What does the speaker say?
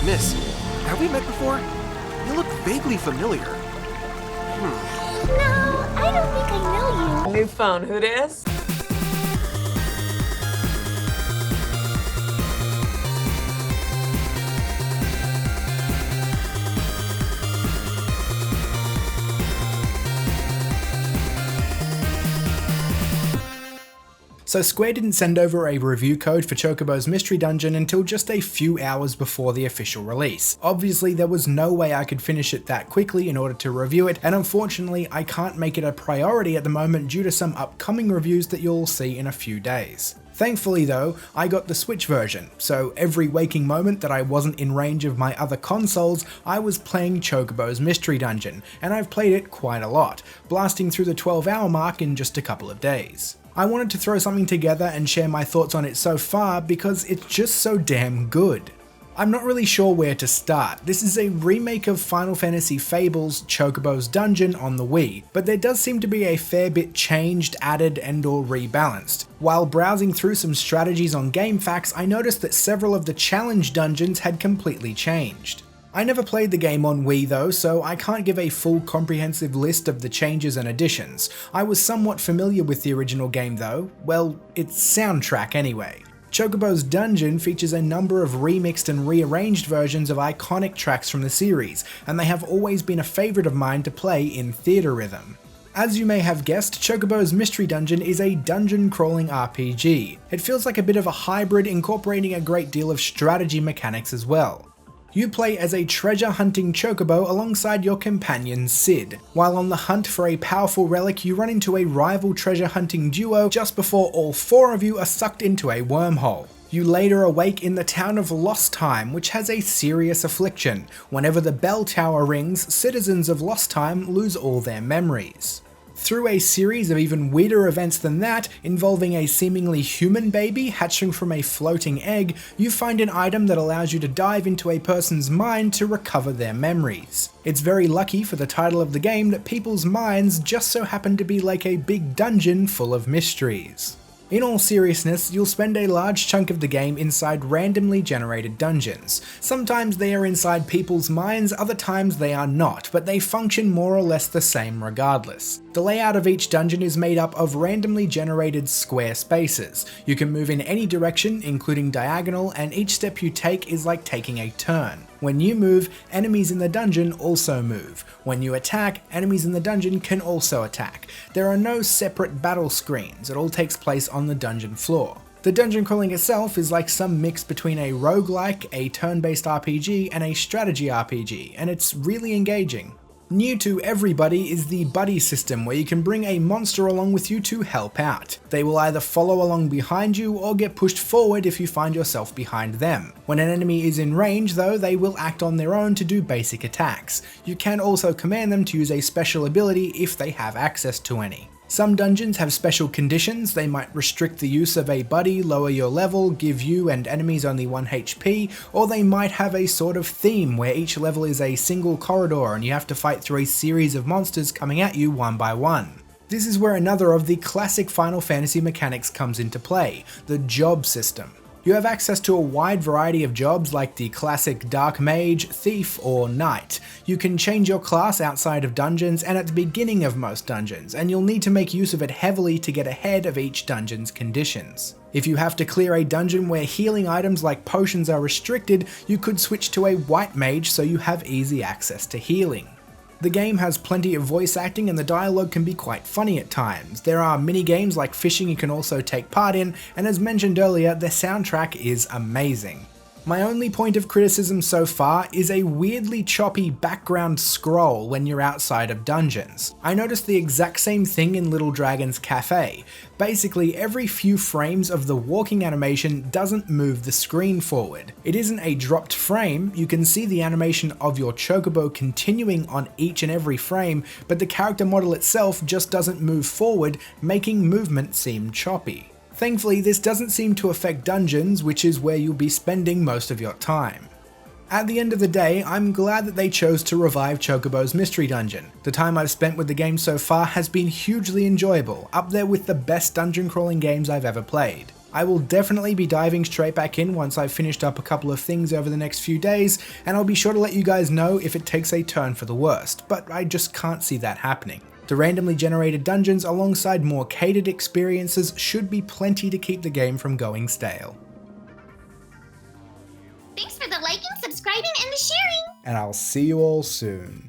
Miss, have we met before? You look vaguely familiar. No, I don't think I know you. New phone, who dis? So Square didn't send over a review code for Chocobo's Mystery Dungeon until just a few hours before the official release. Obviously there was no way I could finish it that quickly in order to review it, and unfortunately I can't make it a priority at the moment due to some upcoming reviews that you'll see in a few days. Thankfully though, I got the Switch version, so every waking moment that I wasn't in range of my other consoles, I was playing Chocobo's Mystery Dungeon, and I've played it quite a lot, blasting through the 12-hour mark in just a couple of days. I wanted to throw something together and share my thoughts on it so far because it's just so damn good. I'm not really sure where to start. This is a remake of Final Fantasy Fables Chocobo's Dungeon on the Wii, but there does seem to be a fair bit changed, added and or rebalanced. While browsing through some strategies on GameFAQs, I noticed that several of the challenge dungeons had completely changed. I never played the game on Wii though, so I can't give a full comprehensive list of the changes and additions. I was somewhat familiar with the original game though, well, its soundtrack anyway. Chocobo's Dungeon features a number of remixed and rearranged versions of iconic tracks from the series, and they have always been a favourite of mine to play in Theatrhythm. As you may have guessed, Chocobo's Mystery Dungeon is a dungeon crawling RPG. It feels like a bit of a hybrid, incorporating a great deal of strategy mechanics as well. You play as a treasure hunting chocobo alongside your companion Sid. While on the hunt for a powerful relic, you run into a rival treasure hunting duo just before all four of you are sucked into a wormhole. You later awake in the town of Lostheim, which has a serious affliction. Whenever the bell tower rings, citizens of Lostheim lose all their memories. Through a series of even weirder events than that, involving a seemingly human baby hatching from a floating egg, you find an item that allows you to dive into a person's mind to recover their memories. It's very lucky for the title of the game that people's minds just so happen to be like a big dungeon full of mysteries. In all seriousness, you'll spend a large chunk of the game inside randomly generated dungeons. Sometimes they are inside people's minds, other times they are not, but they function more or less the same regardless. The layout of each dungeon is made up of randomly generated square spaces. You can move in any direction, including diagonal, and each step you take is like taking a turn. When you move, enemies in the dungeon also move. When you attack, enemies in the dungeon can also attack. There are no separate battle screens, it all takes place on the dungeon floor. The dungeon crawling itself is like some mix between a roguelike, a turn-based RPG, and a strategy RPG, and it's really engaging. New to everybody is the buddy system, where you can bring a monster along with you to help out. They will either follow along behind you or get pushed forward if you find yourself behind them. When an enemy is in range though, they will act on their own to do basic attacks. You can also command them to use a special ability if they have access to any. Some dungeons have special conditions. They might restrict the use of a buddy, lower your level, give you and enemies only 1 HP, or they might have a sort of theme where each level is a single corridor and you have to fight through a series of monsters coming at you one by one. This is where another of the classic Final Fantasy mechanics comes into play, the job system. You have access to a wide variety of jobs like the classic Dark Mage, Thief, or Knight. You can change your class outside of dungeons and at the beginning of most dungeons, and you'll need to make use of it heavily to get ahead of each dungeon's conditions. If you have to clear a dungeon where healing items like potions are restricted, you could switch to a White Mage so you have easy access to healing. The game has plenty of voice acting and the dialogue can be quite funny at times. There are mini games like fishing you can also take part in, and as mentioned earlier, the soundtrack is amazing. My only point of criticism so far is a weirdly choppy background scroll when you're outside of dungeons. I noticed the exact same thing in Little Dragon's Cafe. Basically, every few frames of the walking animation doesn't move the screen forward. It isn't a dropped frame, you can see the animation of your chocobo continuing on each and every frame, but the character model itself just doesn't move forward, making movement seem choppy. Thankfully, this doesn't seem to affect dungeons, which is where you'll be spending most of your time. At the end of the day, I'm glad that they chose to revive Chocobo's Mystery Dungeon. The time I've spent with the game so far has been hugely enjoyable, up there with the best dungeon crawling games I've ever played. I will definitely be diving straight back in once I've finished up a couple of things over the next few days, and I'll be sure to let you guys know if it takes a turn for the worst, but I just can't see that happening. The randomly generated dungeons alongside more catered experiences should be plenty to keep the game from going stale. Thanks for the liking, subscribing, and the sharing! And I'll see you all soon.